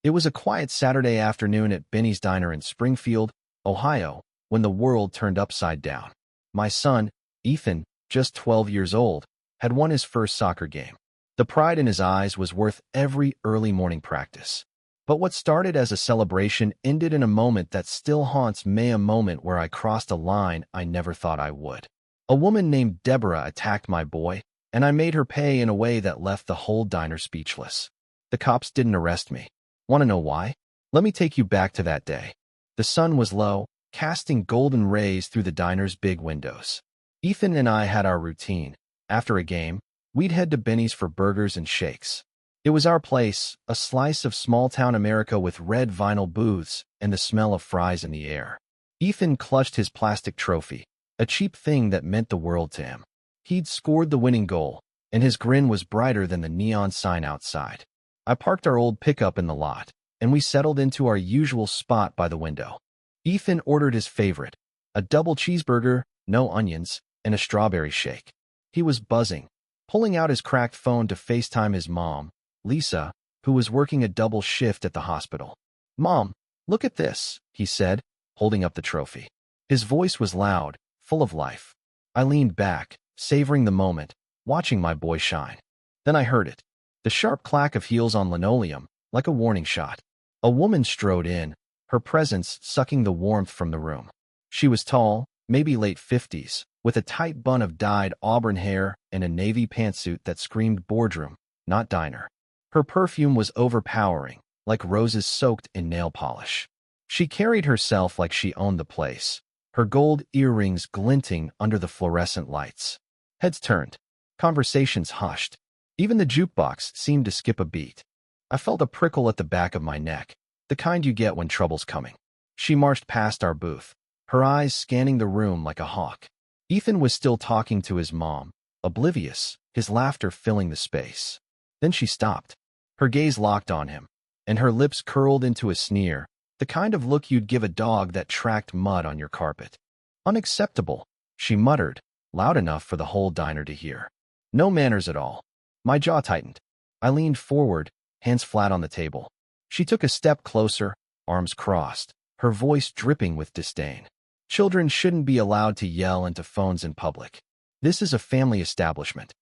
It was a quiet Saturday afternoon at Benny's Diner in Springfield, Ohio, when the world turned upside down. My son, Ethan, just 12 years old, had won his first soccer game. The pride in his eyes was worth every early morning practice. But what started as a celebration ended in a moment that still haunts me, a moment where I crossed a line I never thought I would. A woman named Deborah attacked my boy, and I made her pay in a way that left the whole diner speechless. The cops didn't arrest me. Want to know why? Let me take you back to that day. The sun was low, casting golden rays through the diner's big windows. Ethan and I had our routine. After a game, we'd head to Benny's for burgers and shakes. It was our place, a slice of small-town America with red vinyl booths and the smell of fries in the air. Ethan clutched his plastic trophy, a cheap thing that meant the world to him. He'd scored the winning goal, and his grin was brighter than the neon sign outside. I parked our old pickup in the lot, and we settled into our usual spot by the window. Ethan ordered his favorite, a double cheeseburger, no onions, and a strawberry shake. He was buzzing, pulling out his cracked phone to FaceTime his mom, Lisa, who was working a double shift at the hospital. "Mom, look at this," he said, holding up the trophy. His voice was loud, full of life. I leaned back, savoring the moment, watching my boy shine. Then I heard it, the sharp clack of heels on linoleum, like a warning shot. A woman strode in, her presence sucking the warmth from the room. She was tall, maybe late 50s, with a tight bun of dyed auburn hair and a navy pantsuit that screamed boardroom, not diner. Her perfume was overpowering, like roses soaked in nail polish. She carried herself like she owned the place, her gold earrings glinting under the fluorescent lights. Heads turned. Conversations hushed. Even the jukebox seemed to skip a beat. I felt a prickle at the back of my neck, the kind you get when trouble's coming. She marched past our booth, her eyes scanning the room like a hawk. Ethan was still talking to his mom, oblivious, his laughter filling the space. Then she stopped. Her gaze locked on him, and her lips curled into a sneer, the kind of look you'd give a dog that tracked mud on your carpet. "Unacceptable," she muttered, loud enough for the whole diner to hear. "No manners at all." My jaw tightened. I leaned forward, hands flat on the table. She took a step closer, arms crossed, her voice dripping with disdain. "Children shouldn't be allowed to yell into phones in public. This is a family establishment."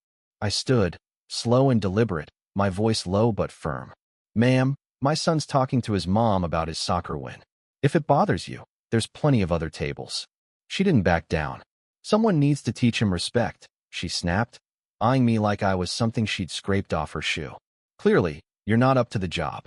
I stood, slow and deliberate, my voice low but firm. "Ma'am, my son's talking to his mom about his soccer win. If it bothers you, there's plenty of other tables." She didn't back down. "Someone needs to teach him respect," she snapped, eyeing me like I was something she'd scraped off her shoe. "Clearly, you're not up to the job."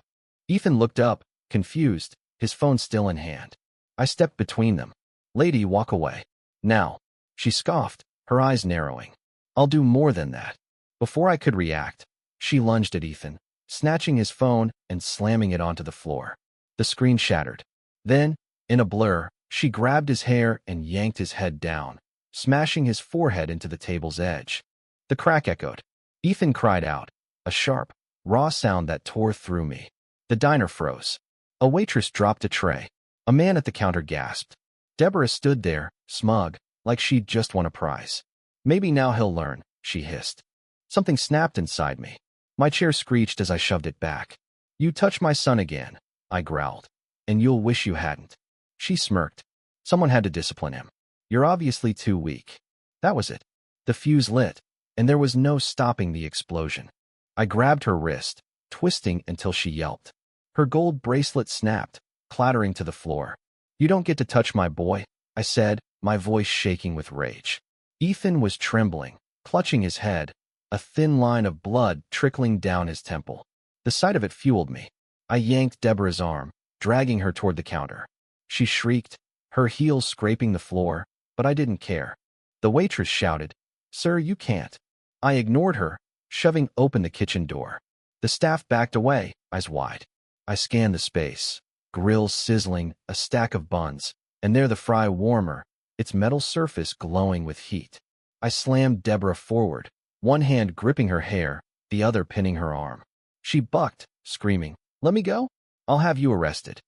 Ethan looked up, confused, his phone still in hand. I stepped between them. "Lady, walk away. Now." She scoffed, her eyes narrowing. "I'll do more than that." Before I could react, she lunged at Ethan, snatching his phone and slamming it onto the floor. The screen shattered. Then, in a blur, she grabbed his hair and yanked his head down, smashing his forehead into the table's edge. The crack echoed. Ethan cried out, a sharp, raw sound that tore through me. The diner froze. A waitress dropped a tray. A man at the counter gasped. Deborah stood there, smug, like she'd just won a prize. "Maybe now he'll learn," she hissed. Something snapped inside me. My chair screeched as I shoved it back. "You touch my son again," I growled, "and you'll wish you hadn't." She smirked. "Someone had to discipline him. You're obviously too weak." That was it. The fuse lit, and there was no stopping the explosion. I grabbed her wrist, twisting until she yelped. Her gold bracelet snapped, clattering to the floor. "You don't get to touch my boy," I said, my voice shaking with rage. Ethan was trembling, clutching his head, a thin line of blood trickling down his temple. The sight of it fueled me. I yanked Deborah's arm, dragging her toward the counter. She shrieked, her heels scraping the floor, but I didn't care. The waitress shouted, "Sir, you can't." I ignored her, shoving open the kitchen door. The staff backed away, eyes wide. I scanned the space, grills sizzling, a stack of buns, and there the fry warmer, its metal surface glowing with heat. I slammed Deborah forward, one hand gripping her hair, the other pinning her arm. She bucked, screaming, "Let me go? I'll have you arrested."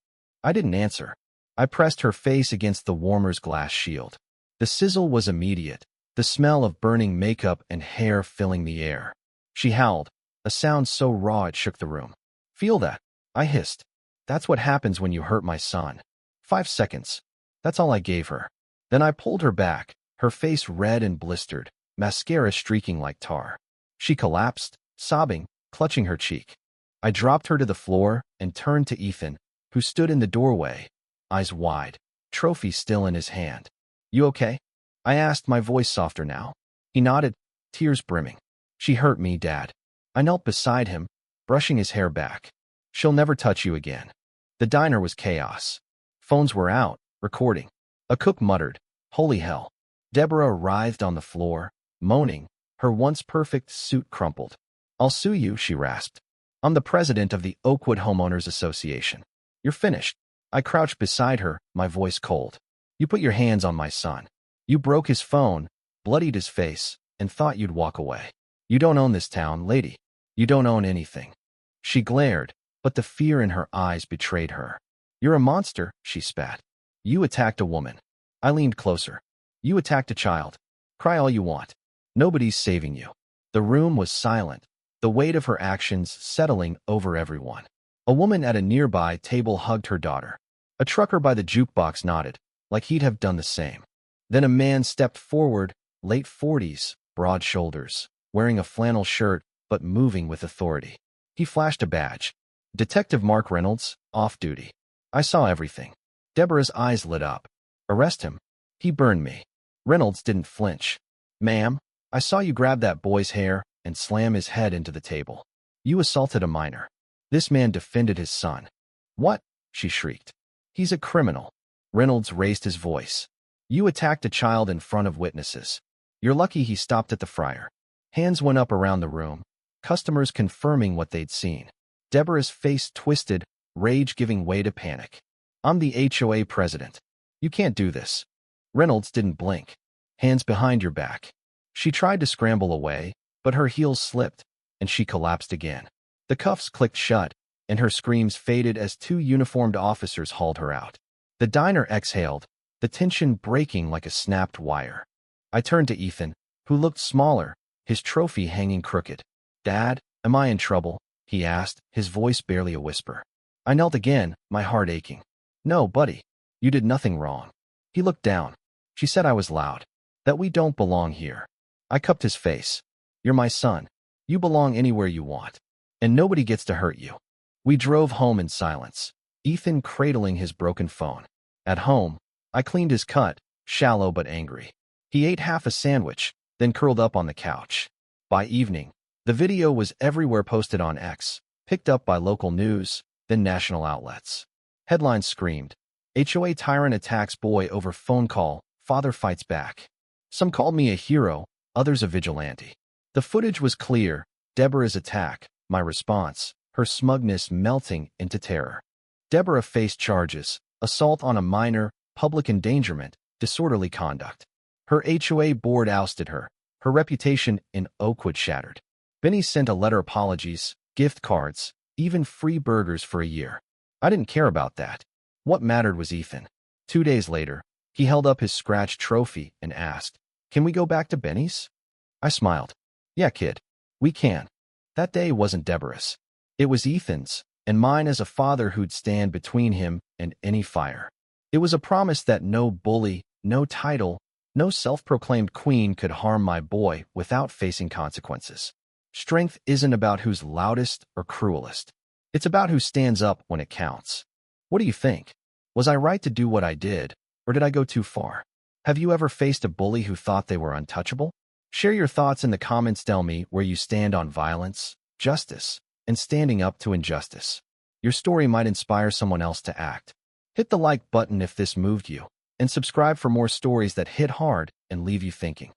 I didn't answer. I pressed her face against the warmer's glass shield. The sizzle was immediate, the smell of burning makeup and hair filling the air. She howled, a sound so raw it shook the room. "Feel that?" I hissed. That's what happens when you hurt my son. 5 seconds. That's all I gave her. Then I pulled her back, her face red and blistered, mascara streaking like tar. She collapsed, sobbing, clutching her cheek. I dropped her to the floor and turned to Ethan, who stood in the doorway, eyes wide, trophy still in his hand. You okay? I asked, my voice softer now. He nodded, tears brimming. She hurt me, Dad. I knelt beside him, brushing his hair back. She'll never touch you again. The diner was chaos. Phones were out, recording. A cook muttered, holy hell. Deborah writhed on the floor, moaning, her once perfect suit crumpled. I'll sue you, she rasped. I'm the president of the Oakwood Homeowners Association. You're finished. I crouched beside her, my voice cold. You put your hands on my son. You broke his phone, bloodied his face, and thought you'd walk away. You don't own this town, lady. You don't own anything. She glared, but the fear in her eyes betrayed her. You're a monster, she spat. You attacked a woman. I leaned closer. You attacked a child. Cry all you want. Nobody's saving you. The room was silent, the weight of her actions settling over everyone. A woman at a nearby table hugged her daughter. A trucker by the jukebox nodded, like he'd have done the same. Then a man stepped forward, late 40s, broad shoulders, wearing a flannel shirt, but moving with authority. He flashed a badge. Detective Mark Reynolds, off duty. I saw everything. Deborah's eyes lit up. Arrest him. He burned me. Reynolds didn't flinch. Ma'am, I saw you grab that boy's hair and slam his head into the table. You assaulted a minor. This man defended his son. What? She shrieked. He's a criminal. Reynolds raised his voice. You attacked a child in front of witnesses. You're lucky he stopped at the fryer. Hands went up around the room, customers confirming what they'd seen. Deborah's face twisted, rage giving way to panic. I'm the HOA president. You can't do this. Reynolds didn't blink. Hands behind your back. She tried to scramble away, but her heels slipped, and she collapsed again. The cuffs clicked shut, and her screams faded as two uniformed officers hauled her out. The diner exhaled, the tension breaking like a snapped wire. I turned to Ethan, who looked smaller, his trophy hanging crooked. Dad, am I in trouble? He asked, his voice barely a whisper. I knelt again, my heart aching. No, buddy. You did nothing wrong. He looked down. She said I was loud. That we don't belong here. I cupped his face. You're my son. You belong anywhere you want. And nobody gets to hurt you. We drove home in silence, Ethan cradling his broken phone. At home, I cleaned his cut, shallow but angry. He ate half a sandwich, then curled up on the couch. By evening, the video was everywhere, posted on X, picked up by local news, then national outlets. Headlines screamed, HOA tyrant attacks boy over phone call, father fights back. Some called me a hero, others a vigilante. The footage was clear, Deborah's attack, my response, her smugness melting into terror. Deborah faced charges, assault on a minor, public endangerment, disorderly conduct. Her HOA board ousted her, her reputation in Oakwood shattered. Benny sent a letter apologies, gift cards, even free burgers for a year. I didn't care about that. What mattered was Ethan. 2 days later, he held up his scratched trophy and asked, Can we go back to Benny's? I smiled. Yeah, kid. We can. That day wasn't Deborah's. It was Ethan's, and mine as a father who'd stand between him and any fire. It was a promise that no bully, no title, no self-proclaimed queen could harm my boy without facing consequences. Strength isn't about who's loudest or cruelest. It's about who stands up when it counts. What do you think? Was I right to do what I did, or did I go too far? Have you ever faced a bully who thought they were untouchable? Share your thoughts in the comments. Tell me where you stand on violence, justice, and standing up to injustice. Your story might inspire someone else to act. Hit the like button if this moved you, and subscribe for more stories that hit hard and leave you thinking.